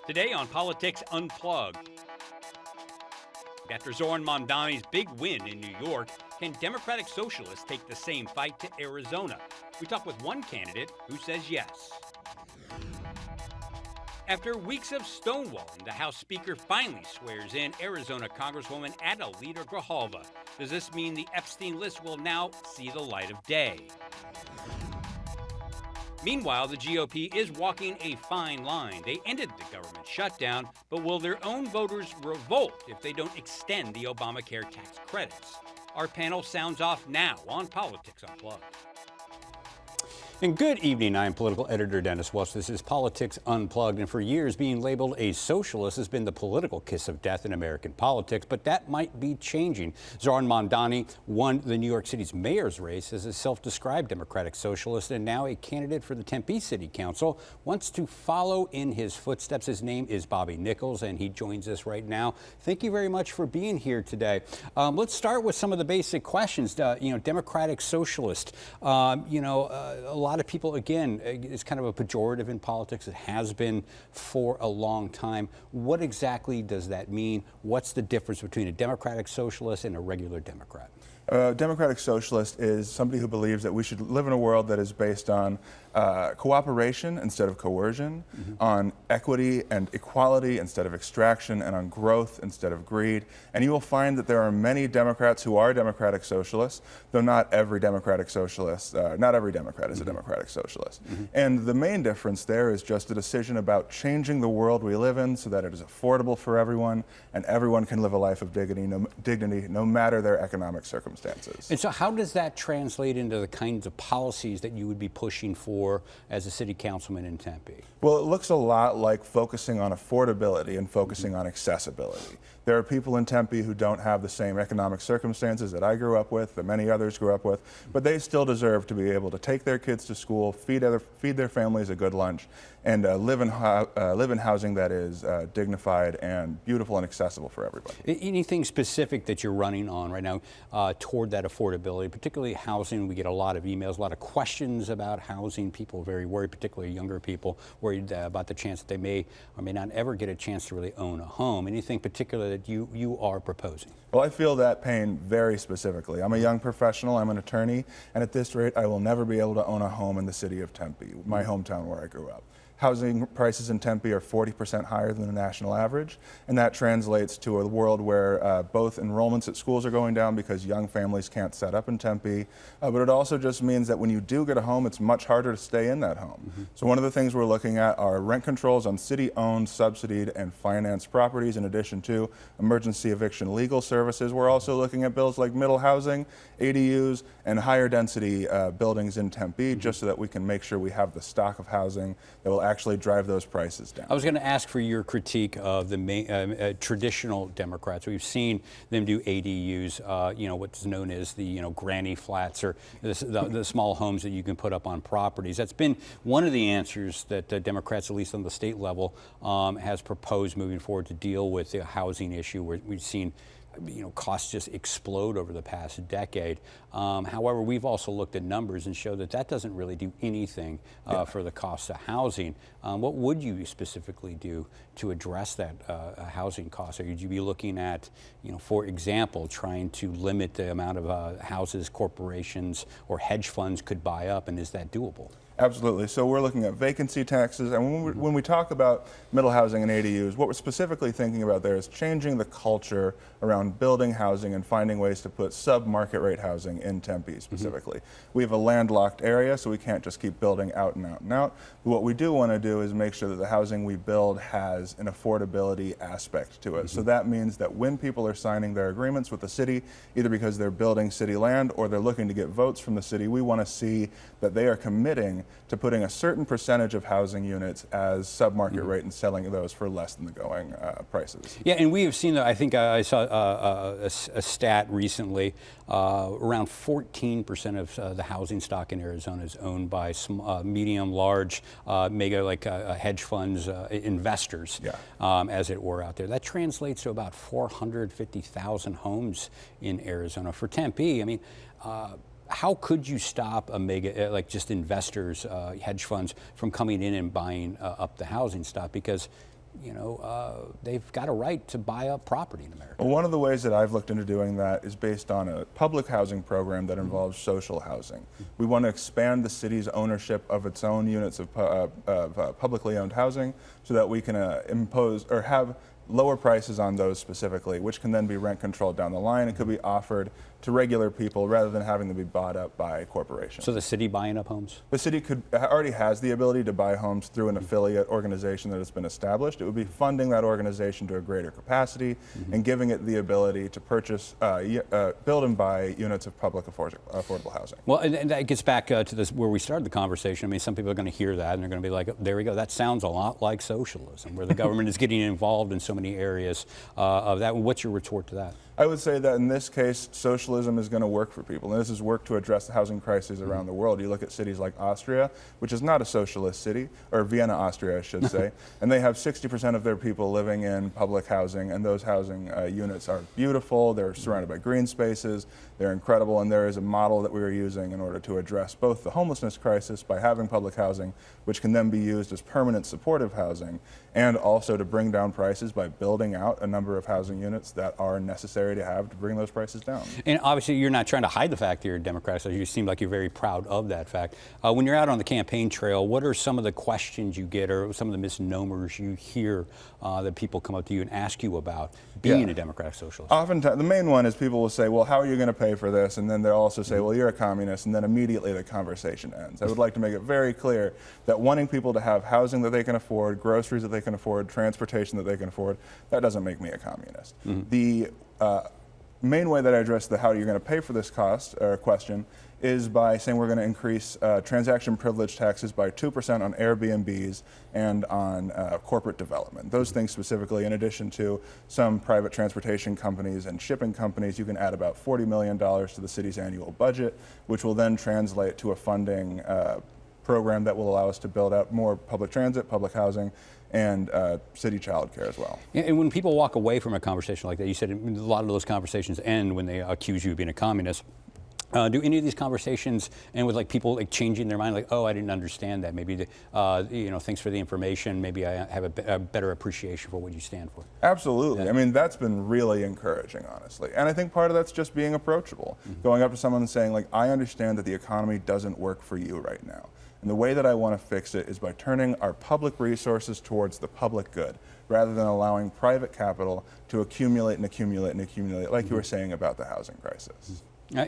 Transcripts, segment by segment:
Today on Politics Unplugged. After Zoran Mamdani's big win in New York, can Democratic Socialists take the same fight to Arizona? We talk with one candidate who says yes. After weeks of stonewalling, the House Speaker finally swears in Arizona Congresswoman Adelita Grijalva. Does this mean the Epstein list will now see the light of day? Meanwhile, the GOP is walking a fine line. They ended the government shutdown, but will their own voters revolt if they don't extend the Obamacare tax credits? Our panel sounds off now on Politics Unplugged. And good evening, I'm political editor Dennis Welch. This is Politics Unplugged, and for years being labeled a socialist has been the political kiss of death in American politics, but that might be changing. Zoran Mamdani won the New York City's mayor's race as a self-described Democratic Socialist, and now a candidate for the Tempe City Council wants to follow in his footsteps. His name is Bobby Nichols, and he joins us right now. Thank you very much for being here today. Let's start with some of the basic questions. Democratic Socialist, a lot of people, again, it's kind of a pejorative in politics. It has been for a long time. What exactly does that mean? What's the difference between a Democratic Socialist and a regular Democrat? Democratic Socialist is somebody who believes that we should live in a world that is based on cooperation instead of coercion, on equity and equality instead of extraction, and on growth instead of greed. And you will find that there are many Democrats who are Democratic Socialists, though not every Democratic Socialist, not every Democrat is a Democratic Socialist. And the main difference there is just a decision about changing the world we live in so that it is affordable for everyone and everyone can live a life of dignity no matter their economic circumstances. And so how does that translate into the kinds of policies that you would be pushing for as a city councilman in Tempe? Well, it looks a lot like focusing on affordability and focusing on accessibility. There are people in Tempe who don't have the same economic circumstances that I grew up with, that many others grew up with, but they still deserve to be able to take their kids to school, feed their families a good lunch, and live in housing that is dignified and beautiful and accessible for everybody. Anything specific that you're running on right now toward that affordability, particularly housing? We get a lot of emails, a lot of questions about housing. People are very worried, particularly younger people, worried about the chance that they may or may not ever get a chance to really own a home. Anything particular that you are proposing? Well, I feel that pain very specifically. I'm a young professional, I'm an attorney, and at this rate I will never be able to own a home in the city of Tempe, my hometown where I grew up. Housing prices in Tempe are 40% higher than the national average, and that translates to a world where both enrollments at schools are going down because young families can't set up in Tempe, but it also just means that when you do get a home, it's much harder to stay in that home. So one of the things we're looking at are rent controls on city-owned, subsidied, and financed properties, in addition to emergency eviction legal services. We're also looking at bills like middle housing, ADUs, and higher density buildings in Tempe, just so that we can make sure we have the stock of housing that will actually drive those prices down. I was going to ask for your critique of the traditional Democrats. We've seen them do ADUs, what's known as the granny flats, or the small homes that you can put up on properties. That's been one of the answers that Democrats, at least on the state level, has proposed moving forward to deal with the housing issue, where we've seen costs just explode over the past decade. However, we've also looked at numbers and show that that doesn't really do anything for the cost of housing. What would you specifically do to address that housing cost? Or would you be looking at, for example, trying to limit the amount of houses corporations or hedge funds could buy up, and is that doable? Absolutely. So we're looking at vacancy taxes, and when we talk about middle housing and ADUs, what we're specifically thinking about there is changing the culture around building housing and finding ways to put sub-market rate housing in Tempe specifically. We have a landlocked area, so we can't just keep building out and out and out. But what we do want to do is make sure that the housing we build has an affordability aspect to it. So that means that when people are signing their agreements with the city, either because they're building city land or they're looking to get votes from the city, we want to see that they are committing to putting a certain percentage of housing units as sub-market rate and selling those for less than the going prices. Yeah, and we have seen that. I think I saw a stat recently. Around 14% of the housing stock in Arizona is owned by medium, large, mega, like hedge funds, investors, as it were, out there. That translates to about 450,000 homes in Arizona. For Tempe, I mean, how could you stop a mega, like just investors, hedge funds from coming in and buying up the housing stock? Because they've got a right to buy up property in America. Well, one of the ways that I've looked into doing that is based on a public housing program that involves social housing. We want to expand the city's ownership of its own units of publicly owned housing so that we can impose or have lower prices on those specifically, which can then be rent controlled down the line and could be offered to regular people rather than having to be bought up by corporations. So the city buying up homes? The city already has the ability to buy homes through an affiliate organization that has been established. It would be funding that organization to a greater capacity and giving it the ability to purchase, build and buy units of public affordable housing. Well, and that gets back to this where we started the conversation. I mean, some people are going to hear that and they're going to be like, there we go, that sounds a lot like socialism, where the government is getting involved in so many areas of that. What's your retort to that? I would say that in this case, socialism is going to work for people. And this is work to address the housing crises around the world. You look at cities like Austria, which is not a socialist city, or Vienna, Austria, I should say, and they have 60% of their people living in public housing, and those housing units are beautiful, they're surrounded by green spaces, they're incredible, and there is a model that we are using in order to address both the homelessness crisis by having public housing, which can then be used as permanent supportive housing, and also to bring down prices by building out a number of housing units that are necessary to have to bring those prices down. And obviously you're not trying to hide the fact that you're a Democrat, so you seem like you're very proud of that fact. When you're out on the campaign trail, what are some of the questions you get or some of the misnomers you hear that people come up to you and ask you about being a Democratic Socialist? Oftentimes, the main one is people will say, well, how are you going to pay for this? And then they'll also say, well, you're a communist, and then immediately the conversation ends. I would like to make it very clear that wanting people to have housing that they can afford, groceries that they can afford, transportation that they can afford, that doesn't make me a communist. The main way that I address the how you're going to pay for this cost or question is by saying we're going to increase transaction privilege taxes by 2% on Airbnbs and on corporate development. Those things specifically, in addition to some private transportation companies and shipping companies, you can add about $40 million to the city's annual budget, which will then translate to a funding program that will allow us to build out more public transit, public housing, and city childcare as well. And when people walk away from a conversation like that, you said a lot of those conversations end when they accuse you of being a communist. Do any of these conversations end with like people like changing their mind, like, oh, I didn't understand that. Maybe, thanks for the information. Maybe I have a better appreciation for what you stand for. Absolutely. Yeah. I mean, that's been really encouraging, honestly. And I think part of that's just being approachable. Going up to someone and saying, like, I understand that the economy doesn't work for you right now. And the way that I want to fix it is by turning our public resources towards the public good, rather than allowing private capital to accumulate and accumulate and accumulate, like you were saying about the housing crisis. How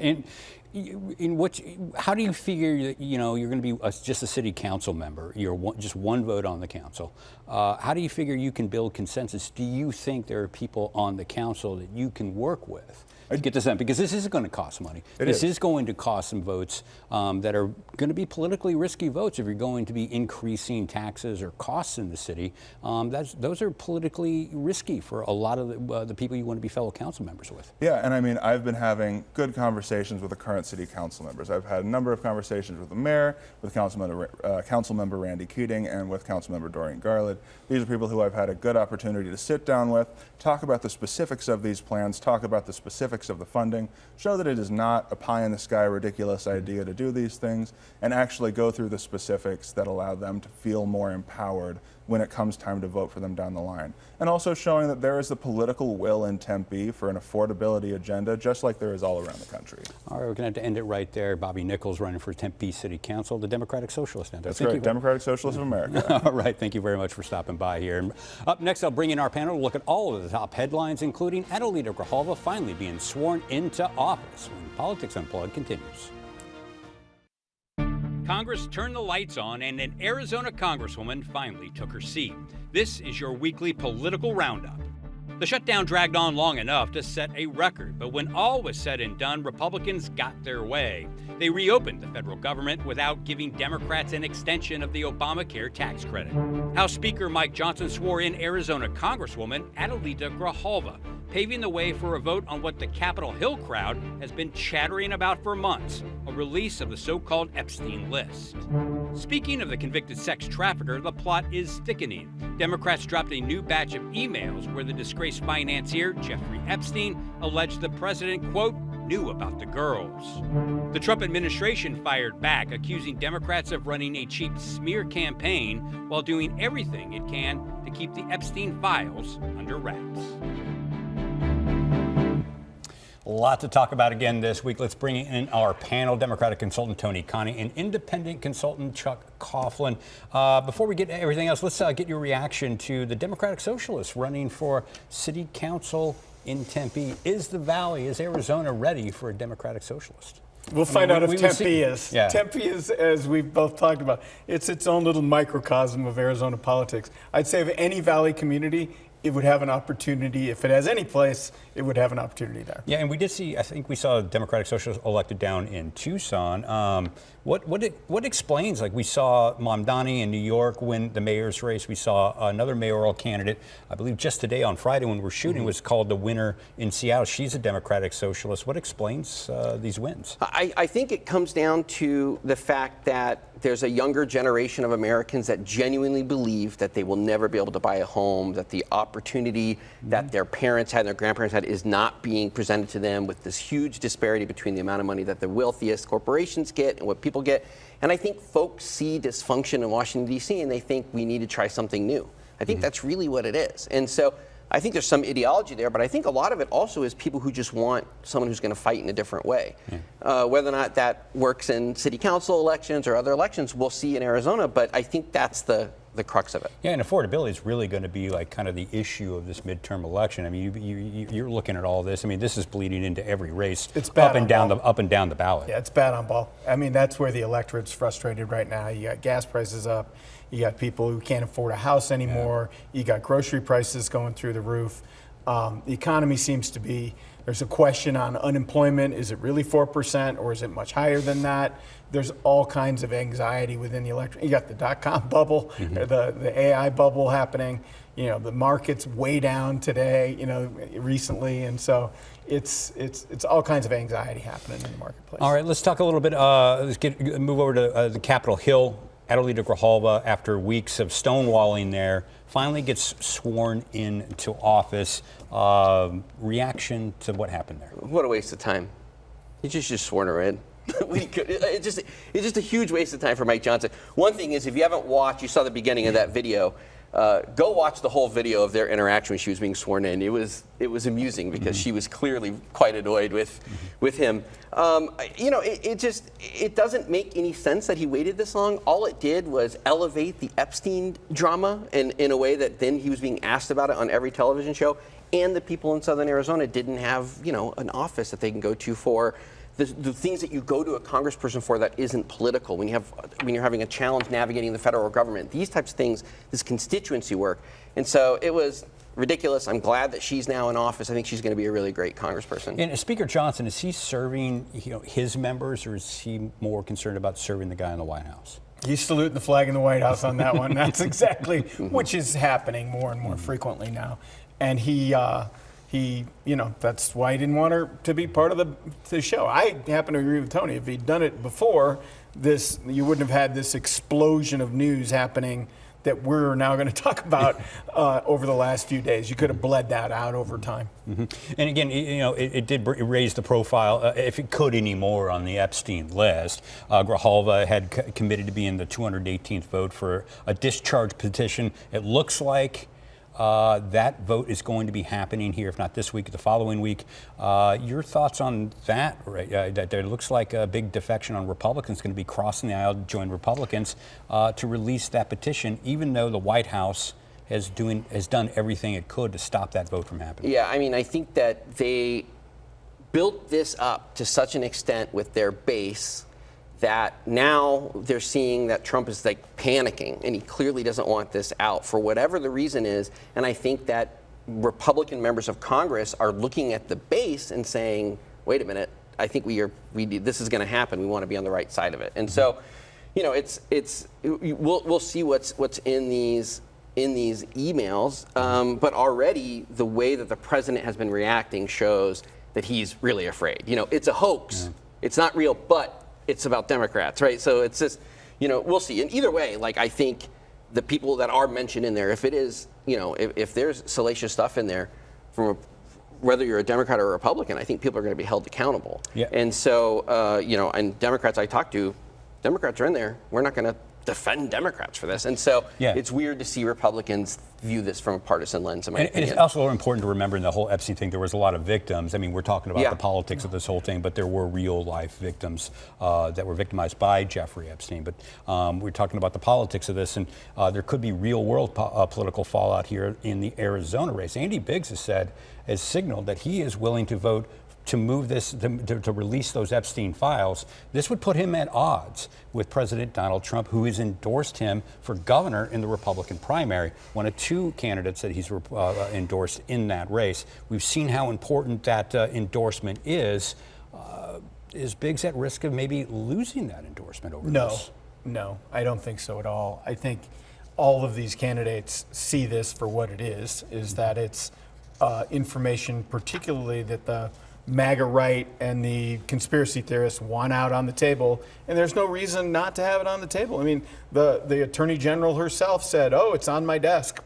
do you figure that you're going to be just a city council member? You're just one vote on the council. How do you figure you can build consensus? Do you think there are people on the council that you can work with to get this done? Because this is going to cost money. This is going to cost some votes that are going to be politically risky votes if you're going to be increasing taxes or costs in the city. Those are politically risky for a lot of the people you want to be fellow council members with. Yeah, and I mean, I've been having good conversations with the current city council members. I've had a number of conversations with the mayor, with council member Randy Keating, and with council member Doreen Garland. These are people who I've had a good opportunity to sit down with, talk about the specifics of these plans, talk about the specifics of the funding, show that it is not a pie-in-the-sky ridiculous idea to do these things, and actually go through the specifics that allow them to feel more empowered when it comes time to vote for them down the line. And also showing that there is the political will in Tempe for an affordability agenda, just like there is all around the country. All right, we're going to have to end it right there. Bobby Nichols running for Tempe City Council, the Democratic Socialist. That's right, Democratic Socialist of America. All right, thank you very much for stopping by here. And up next, I'll bring in our panel to look at all of the top headlines, including Adelita Grijalva finally being sworn into office when Politics Unplugged continues. Congress turned the lights on and an Arizona congresswoman finally took her seat. This is your weekly political roundup. The shutdown dragged on long enough to set a record, but when all was said and done, Republicans got their way. They reopened the federal government without giving Democrats an extension of the Obamacare tax credit. House Speaker Mike Johnson swore in Arizona Congresswoman Adelita Grijalva, paving the way for a vote on what the Capitol Hill crowd has been chattering about for months, a release of the so-called Epstein list. Speaking of the convicted sex trafficker, the plot is thickening. Democrats dropped a new batch of emails where the disgraced financier, Jeffrey Epstein, alleged the president, quote, knew about the girls. The Trump administration fired back, accusing Democrats of running a cheap smear campaign while doing everything it can to keep the Epstein files under wraps. A lot to talk about again this week. Let's bring in our panel, Democratic consultant Tony Cani and independent consultant Chuck Coughlin. Before we get to everything else, let's get your reaction to the Democratic Socialists running for City Council in Tempe. Is Arizona ready for a Democratic Socialist? We'll find out if Tempe is. Yeah. Tempe is, as we've both talked about, it's its own little microcosm of Arizona politics. I'd say of any Valley community, it would have an opportunity. If it has any place, it would have an opportunity there. Yeah, and we did see, I think we saw a Democratic Socialist elected down in Tucson. What explains, like we saw Mamdani in New York win the mayor's race. We saw another mayoral candidate, I believe just today on Friday when we're shooting, was called the winner in Seattle. She's a Democratic Socialist. What explains these wins? I think it comes down to the fact that there's a younger generation of Americans that genuinely believe that they will never be able to buy a home, that the opportunity that their parents had and their grandparents had is not being presented to them, with this huge disparity between the amount of money that the wealthiest corporations get and what people get. And I think folks see dysfunction in Washington, D.C., and they think we need to try something new. I think that's really what it is. And so I think there's some ideology there, but I think a lot of it also is people who just want someone who's going to fight in a different way. Whether or not that works in city council elections or other elections, we'll see in Arizona, but I think that's the crux of it. Yeah, and affordability is really going to be like kind of the issue of this midterm election. I mean, you're looking at all this. I mean, this is bleeding into every race. It's bad up and down the ballot. Yeah, it's bad on ball. I mean, that's where the electorate's frustrated right now. You got gas prices up. You got people who can't afford a house anymore. Yeah. You got grocery prices going through the roof. The economy seems to be, there's a question on unemployment. Is it really 4% or is it much higher than that? There's all kinds of anxiety within the electorate. You got the dot-com bubble, the AI bubble happening. You know, the market's way down today, you know, recently. And so it's all kinds of anxiety happening in the marketplace. All right, let's talk a little bit, move over to the Capitol Hill. Adelita Grijalva, after weeks of stonewalling there, finally gets sworn into office. Reaction to what happened there? What a waste of time. He just sworn her in. It's just a huge waste of time for Mike Johnson. One thing is, if you haven't watched, you saw the beginning of that video. Go watch the whole video of their interaction when she was being sworn in. It was amusing because she was clearly quite annoyed with him. You know, it doesn't make any sense that he waited this long. All it did was elevate the Epstein drama in a way that then he was being asked about it on every television show. And the people in Southern Arizona didn't have, you know, an office that they can go to for the things that you go to a congressperson for that isn't political. When you're having a challenge navigating the federal government, these types of things, this constituency work. And so it was ridiculous. I'm glad that she's now in office. I think she's going to be a really great congressperson. And Speaker Johnson, is he serving, you know, his members, or is he more concerned about serving the guy in the White House? He's saluting the flag in the White House on that one. That's exactly, which is happening more and more frequently now. And he, you know, that's why he didn't want her to be part of the show. I happen to agree with Tony. If he'd done it before this, you wouldn't have had this explosion of news happening that we're now going to talk about over the last few days. You could have bled that out over time. And again, you know, it did raise the profile, if it could anymore, on the Epstein list. Grijalva had committed to being the 218th vote for a discharge petition. It looks like that vote is going to be happening here, if not this week, the following week. Your thoughts on that? Right? That there looks like a big defection on Republicans going to be crossing the aisle to join Republicans to release that petition, even though the White House has done everything it could to stop that vote from happening. Yeah, I mean, I think that they built this up to such an extent with their base that now they're seeing that Trump is like panicking, and he clearly doesn't want this out for whatever the reason is. And I think that Republican members of Congress are looking at the base and saying, wait a minute, I think this is going to happen. We want to be on the right side of it. And so, you know, we'll see what's in these emails. But already the way that the president has been reacting shows that he's really afraid. You know, it's a hoax. Yeah. It's not real, but it's about Democrats, right? So it's just, you know, we'll see. And either way, like, I think the people that are mentioned in there, if it is, you know, if there's salacious stuff in there from whether you're a Democrat or a Republican, I think people are going to be held accountable. Yeah. And so, you know, and Democrats I talk to, Democrats are in there. We're not going to defend Democrats for this. And so it's weird to see Republicans view this from a partisan lens, in my opinion. And it's also important to remember in the whole Epstein thing, there was a lot of victims. I mean, we're talking about the politics of this whole thing, but there were real life victims that were victimized by Jeffrey Epstein. But we're talking about the politics of this, and there could be real world political fallout here in the Arizona race. Andy Biggs has signaled that he is willing to vote to move this, to release those Epstein files. This would put him at odds with President Donald Trump, who has endorsed him for governor in the Republican primary, one of two candidates that he's endorsed in that race. We've seen how important that endorsement is. Is Biggs at risk of maybe losing that endorsement over this? No, I don't think so at all. I think all of these candidates see this for what it is that it's information, particularly that the MAGA right and the conspiracy theorists want out on the table, and there's no reason not to have it on the table. I mean, the Attorney General herself said, "Oh, it's on my desk,"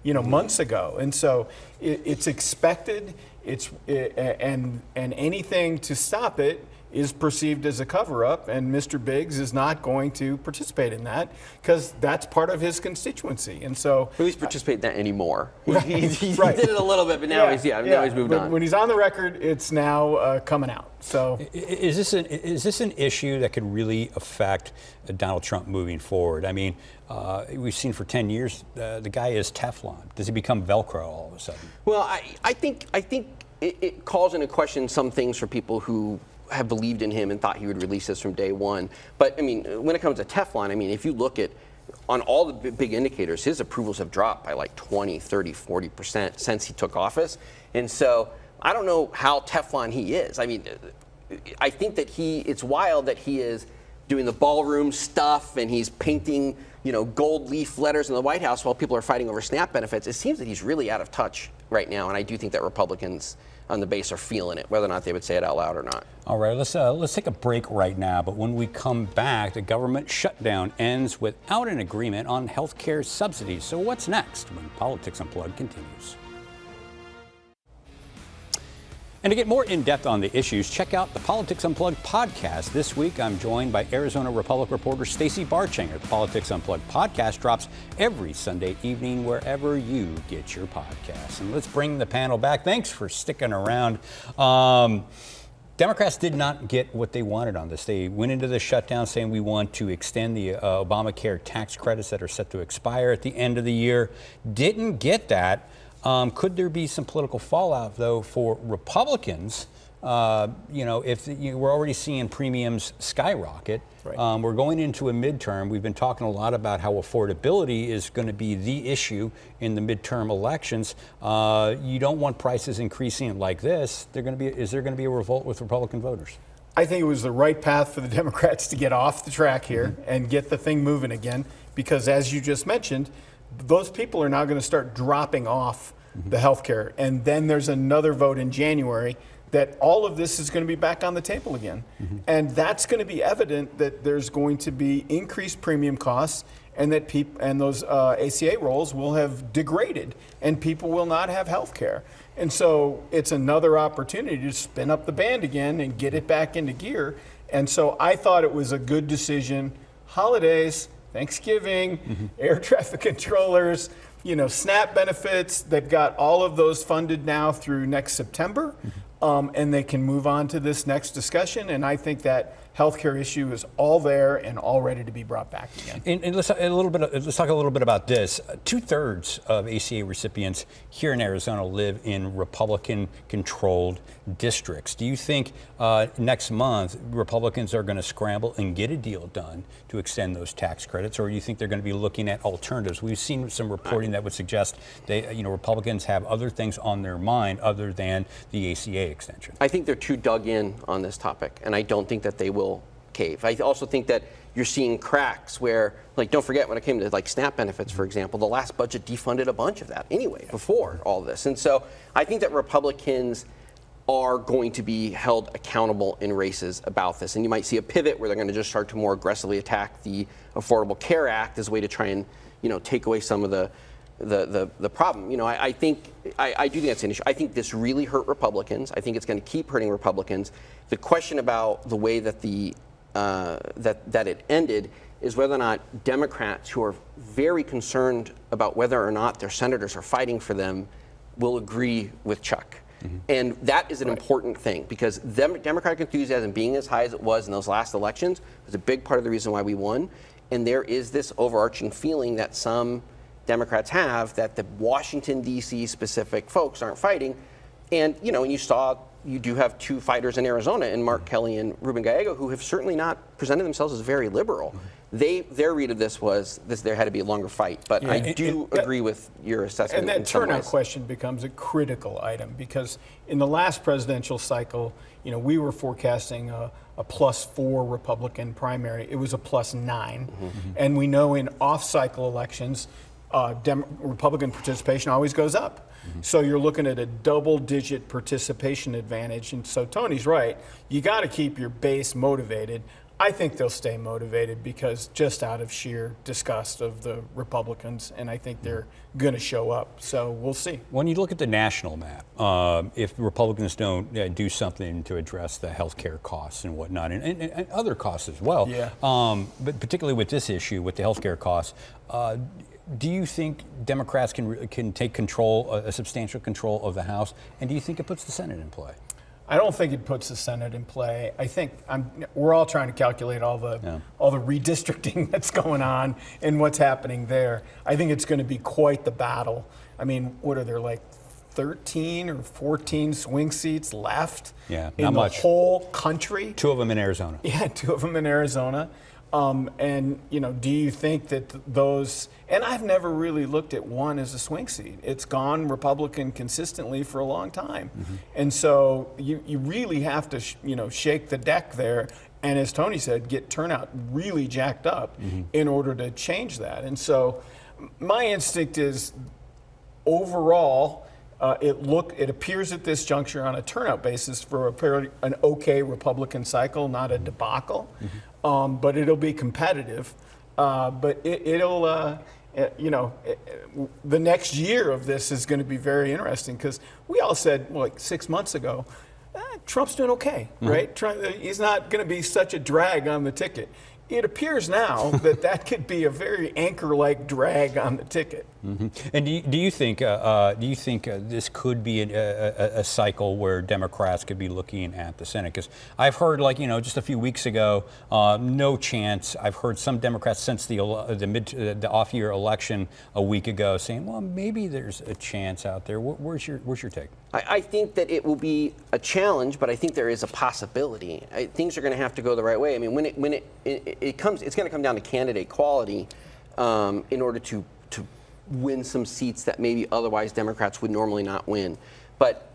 months ago, and so it's expected. And anything to stop it is perceived as a cover-up, and Mr. Biggs is not going to participate in that because that's part of his constituency. And so he's participating in that anymore. He did it a little bit, but now he's moved on. When he's on the record, it's now coming out. So is this an issue that could really affect Donald Trump moving forward? I mean, we've seen for 10 years the guy is Teflon. Does he become Velcro all of a sudden? Well, I think it calls into question some things for people who have believed in him and thought he would release this from day one. But I mean, when it comes to Teflon, I mean, if you look at on all the big indicators, his approvals have dropped by like 20, 30, 40% since he took office. And so I don't know how Teflon he is. I mean, I think that it's wild that he is doing the ballroom stuff and he's painting, gold leaf letters in the White House while people are fighting over SNAP benefits. It seems that he's really out of touch right now. And I do think that Republicans on the base are feeling it, whether or not they would say it out loud or not. All right, let's take a break right now. But when we come back, the government shutdown ends without an agreement on health care subsidies. So what's next when Politics Unplugged continues? And to get more in-depth on the issues, check out the Politics Unplugged podcast. This week, I'm joined by Arizona Republic reporter Stacey Barchinger. The Politics Unplugged podcast drops every Sunday evening wherever you get your podcasts. And let's bring the panel back. Thanks for sticking around. Democrats did not get what they wanted on this. They went into the shutdown saying we want to extend the Obamacare tax credits that are set to expire at the end of the year. Didn't get that. Could there be some political fallout, though, for Republicans? If we're already seeing premiums skyrocket. Right. We're going into a midterm. We've been talking a lot about how affordability is going to be the issue in the midterm elections. You don't want prices increasing like this. Is there going to be a revolt with Republican voters? I think it was the right path for the Democrats to get off the track here and get the thing moving again, because as you just mentioned, those people are now going to start dropping off the health care. And then there's another vote in January that all of this is going to be back on the table again. And that's going to be evident that there's going to be increased premium costs and that those ACA rolls will have degraded and people will not have health care. And so it's another opportunity to spin up the band again and get it back into gear. And so I thought it was a good decision. Holidays, Thanksgiving, air traffic controllers, SNAP benefits, they've got all of those funded now through next September, and they can move on to this next discussion. And I think that healthcare issue is all there and all ready to be brought back again. And let's talk a little bit about this. 2/3 of ACA recipients here in Arizona live in Republican-controlled districts. Do you think next month Republicans are going to scramble and get a deal done to extend those tax credits, or do you think they're going to be looking at alternatives? We've seen some reporting that would suggest Republicans have other things on their mind other than the ACA extension. I think they're too dug in on this topic, and I don't think that they will cave. I also think that you're seeing cracks where, don't forget when it came to SNAP benefits, for example, the last budget defunded a bunch of that anyway before all this. And so I think that Republicans are going to be held accountable in races about this. And you might see a pivot where they're going to just start to more aggressively attack the Affordable Care Act as a way to try and, take away some of the the problem. You know, I do think that's an issue. I think this really hurt Republicans. I think it's going to keep hurting Republicans. The question about the way that that it ended is whether or not Democrats who are very concerned about whether or not their senators are fighting for them will agree with Chuck. And that is an important thing, because Democratic enthusiasm being as high as it was in those last elections was a big part of the reason why we won. And there is this overarching feeling that some Democrats have that the Washington, D.C. specific folks aren't fighting. And, you know, and you do have two fighters in Arizona, in Mark Kelly and Ruben Gallego, who have certainly not presented themselves as very liberal. Their read of this was there had to be a longer fight. But I do agree with your assessment. And that turnout question becomes a critical item, because in the last presidential cycle, you know, we were forecasting a +4 Republican primary. It was a +9. And we know in off-cycle elections, Republican participation always goes up. So you're looking at a double-digit participation advantage. And so Tony's right. You got to keep your base motivated. I think they'll stay motivated because just out of sheer disgust of the Republicans, and I think they're going to show up. So we'll see. When you look at the national map, if Republicans don't do something to address the health care costs and whatnot, and other costs as well, but particularly with this issue, with the health care costs, do you think Democrats can take control, a substantial control of the House, and do you think it puts the Senate in play? I don't think it puts the Senate in play. I think we're all trying to calculate all the redistricting that's going on and what's happening there. I think it's going to be quite the battle. I mean, what are there, like 13 or 14 swing seats left in the whole country? 2 of them in Arizona. Yeah, 2 of them in Arizona. And, you know, do you think that those, and I've never really looked at one as a swing seat. It's gone Republican consistently for a long time. And so you really have to, shake the deck there. And as Tony said, get turnout really jacked up in order to change that. And so my instinct is overall, it appears at this juncture on a turnout basis for an okay Republican cycle, not a debacle. But it'll be competitive. But it'll, the next year of this is going to be very interesting, because we all said, like 6 months ago, Trump's doing okay, right? He's not going to be such a drag on the ticket. It appears now that could be a very anchor-like drag on the ticket. And do you think this could be a cycle where Democrats could be looking at the Senate? Because I've heard, just a few weeks ago, no chance. I've heard some Democrats since the off-year election a week ago saying, well, maybe there's a chance out there. Where's your take? I think that it will be a challenge, but I think there is a possibility. Things are going to have to go the right way. I mean, when it's going to come down to candidate quality in order to win some seats that maybe otherwise Democrats would normally not win. But,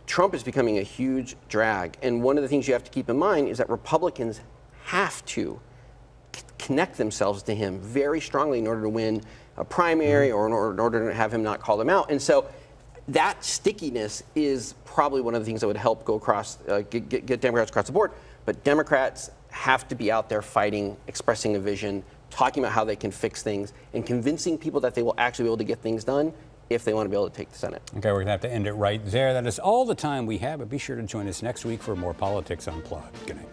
Trump is becoming a huge drag. And one of the things you have to keep in mind is that Republicans have to connect themselves to him very strongly in order to win a primary or in order to have him not call them out. And so that stickiness is probably one of the things that would help go across, get Democrats across the board. But Democrats have to be out there fighting, expressing a vision, talking about how they can fix things, and convincing people that they will actually be able to get things done if they want to be able to take the Senate. Okay, we're going to have to end it right there. That is all the time we have, but be sure to join us next week for more Politics Unplugged. Good night.